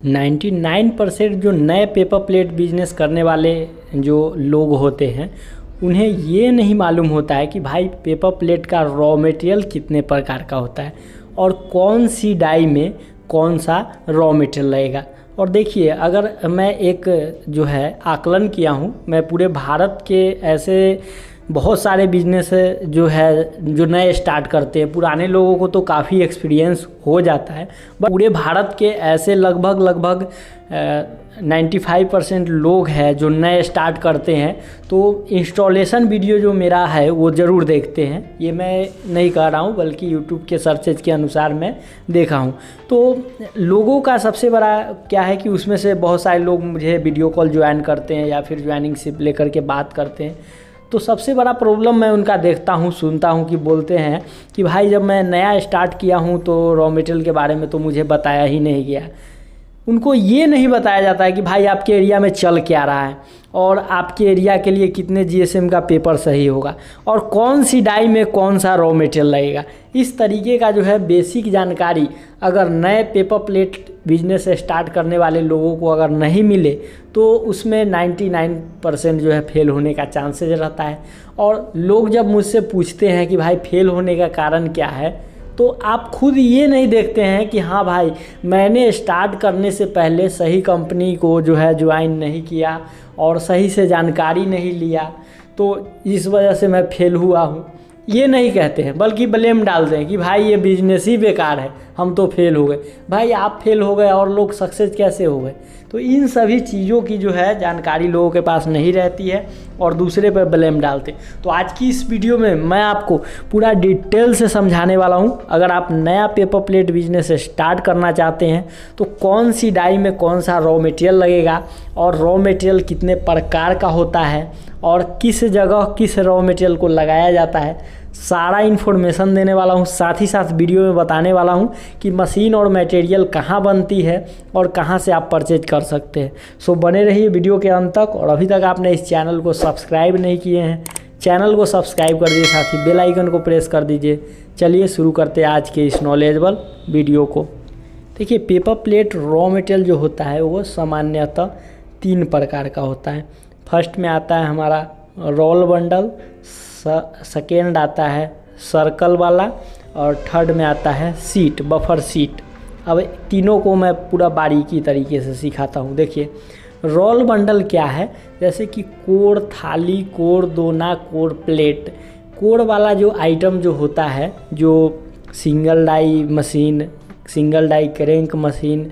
99% जो नए paper plate business करने वाले जो लोग होते हैं उन्हें ये नहीं मालूम होता है कि भाई पेपर प्लेट का रॉ मटेरियल कितने प्रकार का होता है और कौन सी डाई में कौन सा रॉ मटेरियल लगेगा। और देखिए, अगर मैं एक जो है आकलन किया हूँ, मैं पूरे भारत के ऐसे बहुत सारे बिजनेस जो है जो नए स्टार्ट करते हैं, पुराने लोगों को तो काफ़ी एक्सपीरियंस हो जाता है, बट पूरे भारत के ऐसे लगभग 95% लोग हैं जो नए स्टार्ट करते हैं तो इंस्टॉलेशन वीडियो जो मेरा है वो ज़रूर देखते हैं। ये मैं नहीं कह रहा हूँ, बल्कि यूट्यूब के सर्चेज के अनुसार मैं देखा हूँ। तो लोगों का सबसे बड़ा क्या है कि उसमें से बहुत सारे लोग मुझे वीडियो कॉल ज्वाइन करते हैं या फिर ज्वाइनिंग शिप लेकर के बात करते हैं। तो सबसे बड़ा प्रॉब्लम मैं उनका देखता हूँ, सुनता हूँ कि बोलते हैं कि भाई जब मैं नया स्टार्ट किया हूँ तो रॉ मटेरियल के बारे में तो मुझे बताया ही नहीं गया। उनको ये नहीं बताया जाता है कि भाई आपके एरिया में चल क्या रहा है और आपके एरिया के लिए कितने जीएसएम का पेपर सही होगा और कौन सी डाई में कौन सा रॉ मटेरियल लगेगा। इस तरीके का जो है बेसिक जानकारी अगर नए पेपर प्लेट बिजनेस स्टार्ट करने वाले लोगों को अगर नहीं मिले तो उसमें 99% जो है फेल होने का चांसेस रहता है। और लोग जब मुझसे पूछते हैं कि भाई फेल होने का कारण क्या है, तो आप खुद ये नहीं देखते हैं कि हाँ भाई मैंने स्टार्ट करने से पहले सही कंपनी को जो है ज्वाइन नहीं किया और सही से जानकारी नहीं लिया, तो इस वजह से मैं फेल हुआ हूँ। ये नहीं कहते हैं, बल्कि ब्लेम डालते हैं कि भाई ये बिजनेस ही बेकार है, हम तो फेल हो गए। भाई आप फेल हो गए और लोग सक्सेस कैसे हो गए? तो इन सभी चीज़ों की जो है जानकारी लोगों के पास नहीं रहती है और दूसरे पर ब्लेम डालते। तो आज की इस वीडियो में मैं आपको पूरा डिटेल से समझाने वाला हूँ। अगर आप नया पेपर प्लेट बिजनेस स्टार्ट करना चाहते हैं तो कौन सी डाई में कौन सा रॉ मटेरियल लगेगा और रॉ मटेरियल कितने प्रकार का होता है और किस जगह किस रॉ मटेरियल को लगाया जाता है, सारा इन्फॉर्मेशन देने वाला हूँ। साथ ही साथ वीडियो में बताने वाला हूँ कि मशीन और मटेरियल कहाँ बनती है और कहाँ से आप परचेज कर सकते हैं। सो बने रहिए वीडियो के अंत तक। और अभी तक आपने इस चैनल को सब्सक्राइब नहीं किए हैं, चैनल को सब्सक्राइब कर दीजिए, साथ ही बेल आइकन को प्रेस कर दीजिए। चलिए शुरू करते हैं आज के इस नॉलेजेबल वीडियो को। देखिए, पेपर प्लेट रॉ मटेरियल जो होता है वो सामान्यतः 3 प्रकार का होता है। फर्स्ट में आता है हमारा रोल बंडल, सेकेंड आता है सर्कल वाला और थर्ड में आता है सीट, बफर सीट। अब तीनों को मैं पूरा बारीकी तरीके से सिखाता हूँ। देखिए, रोल बंडल क्या है, जैसे कि कोर थाली, कोर दोना, कोर प्लेट। कोर वाला जो आइटम जो होता है, जो single die machine, single die crank machine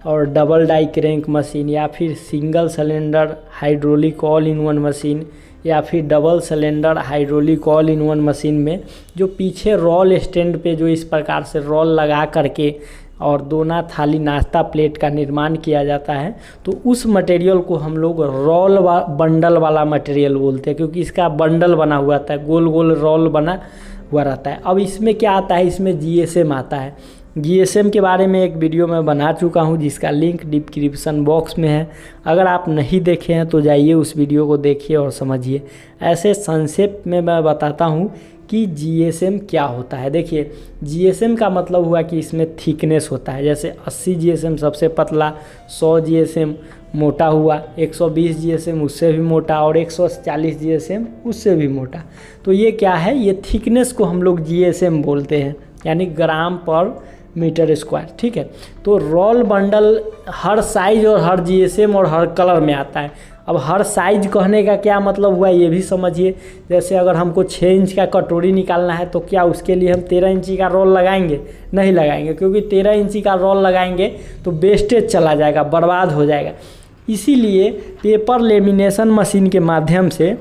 और डबल डाई क्रैंक मशीन, या फिर single cylinder hydraulic all in one machine, या फिर double cylinder hydraulic all in one machine में जो पीछे रोल स्टैंड पे जो इस प्रकार से रोल लगा करके और दोना थाली नाश्ता प्लेट का निर्माण किया जाता है, तो उस मटेरियल को हम लोग रोल बंडल वाला मटेरियल बोलते हैं, क्योंकि इसका बंडल बना हुआ आता है, गोल गोल रोल बना हुआ रहता है। अब इसमें क्या आता है, इसमें जीएसएम आता है। जीएसएम के बारे में एक वीडियो मैं बना चुका हूं जिसका लिंक डिस्क्रिप्शन बॉक्स में है। अगर आप नहीं देखे हैं तो जाइए उस वीडियो को देखिए और समझिए। ऐसे संक्षेप में मैं बताता हूं कि जीएसएम क्या होता है। देखिए, जीएसएम का मतलब हुआ कि इसमें थिकनेस होता है। जैसे 80 जीएसएम सबसे पतला, 100 जीएसएम मोटा हुआ, 120 जीएसएम उससे भी मोटा और 140 जीएसएम उससे भी मोटा। तो ये क्या है, ये थिकनेस को हम लोग जीएसएम बोलते हैं, यानी ग्राम पर मीटर स्क्वायर। ठीक है, तो रोल बंडल हर साइज और हर जीएसएम और हर कलर में आता है। अब हर साइज कहने का क्या मतलब हुआ ये भी समझिए। जैसे अगर हमको 6 इंच का कटोरी निकालना है तो क्या उसके लिए हम 13 इंची का रोल लगाएंगे? नहीं लगाएंगे, क्योंकि 13 इंची का रोल लगाएंगे तो वेस्टेज चला जाएगा, बर्बाद हो जाएगा। इसीलिए पेपर लेमिनेशन मशीन के माध्यम से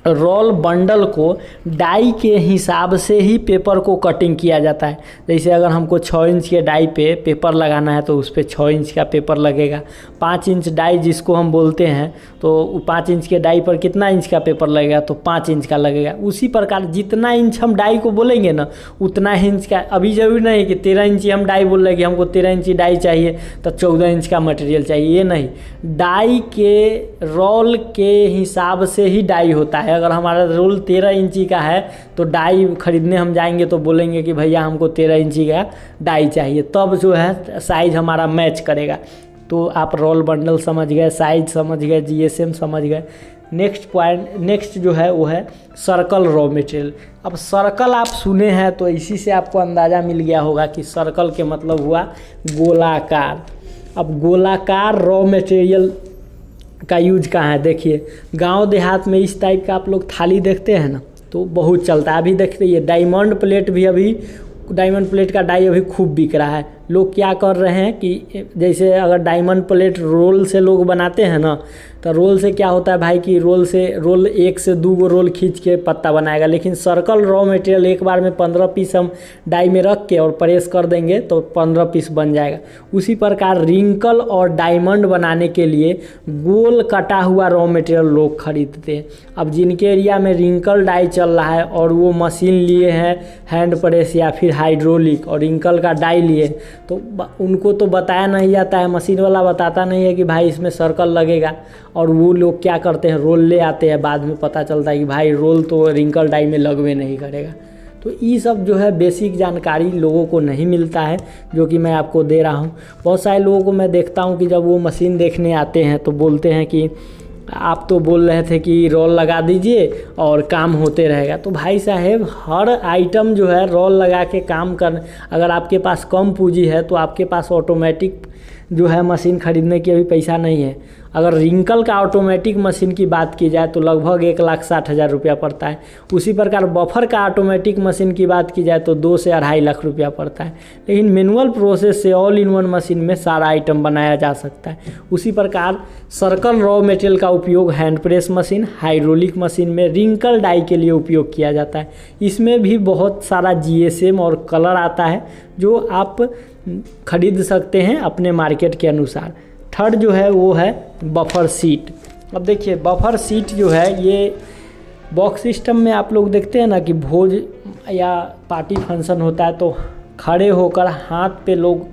रोल बंडल को डाई के हिसाब से ही पेपर को कटिंग किया जाता है। जैसे अगर हमको 6 इंच के डाई पे पेपर लगाना है तो उस पर 6 इंच का पेपर लगेगा। 5 इंच डाई जिसको हम बोलते हैं, तो 5 इंच के डाई पर कितना इंच का पेपर लगेगा? तो 5 इंच का लगेगा। उसी प्रकार जितना इंच हम डाई को बोलेंगे ना, उतना इंच का। अभी जरूरी नहीं कि 13 इंची हम डाई बोल रहे कि हमको 13 इंची डाई चाहिए तो 14 इंच का मटेरियल चाहिए, ये नहीं। डाई के रोल के हिसाब से ही डाई होता है। अगर हमारा रोल 13 इंची का है तो डाई खरीदने हम जाएंगे तो बोलेंगे कि भैया हमको 13 इंची का डाई चाहिए, तब जो है साइज हमारा मैच करेगा। तो आप रोल बंडल समझ गए, साइज समझ गए, जीएसएम समझ गए। नेक्स्ट जो है वो है सर्कल रॉ मटेरियल। अब सर्कल आप सुने हैं तो इसी से आपको अंदाज़ा मिल गया होगा कि सर्कल के मतलब हुआ गोलाकार। अब गोलाकार रॉ मटेरियल का यूज कहाँ है? देखिए गांव देहात में इस टाइप का आप लोग थाली देखते हैं ना, तो बहुत चलता है। अभी देखते ये डायमंड प्लेट भी, अभी डायमंड प्लेट का डाई अभी खूब बिक रहा है। लोग क्या कर रहे हैं कि जैसे अगर डायमंड प्लेट रोल से लोग बनाते हैं ना, तो रोल से क्या होता है भाई कि रोल 1 से 2 रोल खींच के पत्ता बनाएगा, लेकिन सर्कल रॉ मटेरियल एक बार में 15 पीस हम डाई में रख के और प्रेस कर देंगे तो 15 पीस बन जाएगा। उसी प्रकार रिंकल और डायमंड बनाने के लिए गोल कटा हुआ रॉ मटेरियल लोग खरीदते हैं। अब जिनके एरिया में रिंकल डाई चल रहा है और वो मशीन लिए हैं हैंड प्रेस या फिर हाइड्रोलिक और रिंकल का डाई लिए, तो उनको तो बताया नहीं जाता है, मशीन वाला बताता नहीं है कि भाई इसमें सर्कल लगेगा, और वो लोग क्या करते हैं रोल ले आते हैं, बाद में पता चलता है कि भाई रोल तो रिंकल डाई में लगवे नहीं करेगा। तो ये सब जो है बेसिक जानकारी लोगों को नहीं मिलता है, जो कि मैं आपको दे रहा हूँ। बहुत सारे लोगों को मैं देखता हूँ कि जब वो मशीन देखने आते हैं तो बोलते हैं कि आप तो बोल रहे थे कि रोल लगा दीजिए और काम होते रहेगा। तो भाई साहब हर आइटम जो है रोल लगा के काम कर, अगर आपके पास कम पूंजी है तो आपके पास ऑटोमेटिक जो है मशीन खरीदने की अभी पैसा नहीं है। अगर रिंकल का ऑटोमेटिक मशीन की बात की जाए तो लगभग 1,60,000 रुपया पड़ता है। उसी प्रकार बफर का ऑटोमेटिक मशीन की बात की जाए तो 2 से 2.5 लाख रुपया पड़ता है। लेकिन मैनुअल प्रोसेस से ऑल इन वन मशीन में सारा आइटम बनाया जा सकता है। उसी प्रकार सर्कल रॉ मटेरियल का उपयोग hand press machine, hydraulic machine में रिंकल डाई के लिए उपयोग किया जाता है। इसमें भी बहुत सारा जीएसएम और कलर आता है जो आप खरीद सकते हैं अपने मार्केट के अनुसार। थर्ड जो है वो है बफर सीट। अब देखिए बफर सीट जो है ये बॉक्स सिस्टम में आप लोग देखते हैं ना कि भोज या पार्टी फंक्शन होता है तो खड़े होकर हाथ पे लोग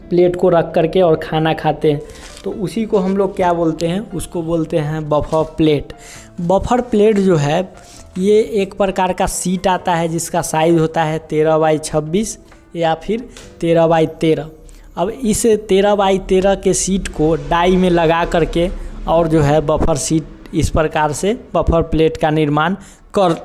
प्लेट को रख करके और खाना खाते हैं, तो उसी को हम लोग क्या बोलते हैं? उसको बोलते हैं बफर प्लेट। बफर प्लेट जो है ये एक प्रकार का सीट आता है जिसका साइज़ होता है 13x26 या फिर 13x13। अब इस 13x13 के सीट को डाई में लगा करके और जो है बफर सीट इस प्रकार से बफर प्लेट का निर्माण कर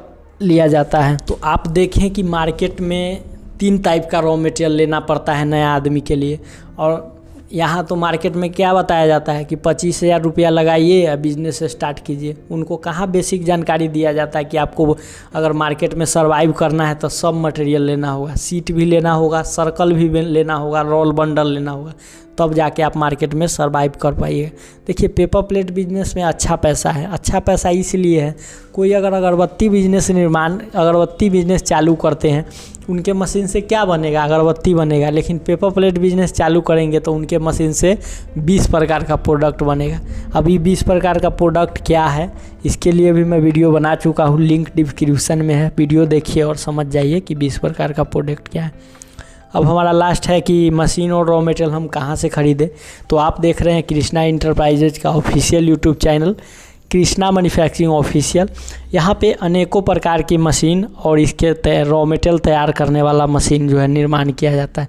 लिया जाता है। तो आप देखें कि मार्केट में 3 टाइप का रॉ मटेरियल लेना पड़ता है नया आदमी के लिए, और यहाँ तो मार्केट में क्या बताया जाता है कि 25,000 रुपया लगाइए या बिजनेस स्टार्ट कीजिए। उनको कहाँ बेसिक जानकारी दिया जाता है कि आपको अगर मार्केट में सर्वाइव करना है तो सब मटेरियल लेना होगा, सीट भी लेना होगा, सर्कल भी लेना होगा, रोल बंडल लेना होगा, तब जाके आप मार्केट में सर्वाइव कर पाइए। देखिए पेपर प्लेट बिजनेस में अच्छा पैसा है। अच्छा पैसा इसलिए है, कोई अगर अगरबत्ती बिजनेस चालू करते हैं उनके मशीन से क्या बनेगा? अगरबत्ती बनेगा। लेकिन पेपर प्लेट बिजनेस चालू करेंगे तो उनके मशीन से 20 प्रकार का प्रोडक्ट बनेगा। अभी 20 प्रकार का प्रोडक्ट क्या है इसके लिए भी मैं वीडियो बना चुका हूँ, लिंक डिस्क्रिप्शन में है, वीडियो देखिए और समझ जाइए कि 20 प्रकार का प्रोडक्ट क्या है। अब हमारा लास्ट है कि मशीन और रॉ मटेरियल हम कहाँ से खरीदें। तो आप देख रहे हैं कृष्णा इंटरप्राइजेज का official YouTube channel Krishna manufacturing official. यहाँ पे अनेकों प्रकार की मशीन और इसके रॉ मटेरियल तैयार करने वाला मशीन जो है निर्माण किया जाता है।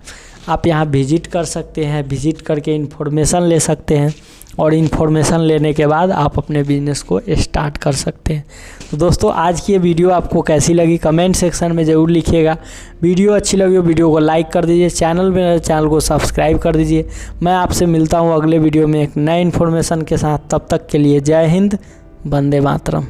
आप यहाँ विजिट कर सकते हैं, विजिट करके इन्फॉर्मेशन ले सकते हैं और इन्फॉर्मेशन लेने के बाद आप अपने बिजनेस को स्टार्ट कर सकते हैं। तो दोस्तों आज की ये वीडियो आपको कैसी लगी कमेंट सेक्शन में ज़रूर लिखिएगा। वीडियो अच्छी लगी हो वीडियो को लाइक कर दीजिए, चैनल को सब्सक्राइब कर दीजिए। मैं आपसे मिलता हूँ अगले वीडियो में एक नए इन्फॉर्मेशन के साथ। तब तक के लिए जय हिंद, वंदे मातरम।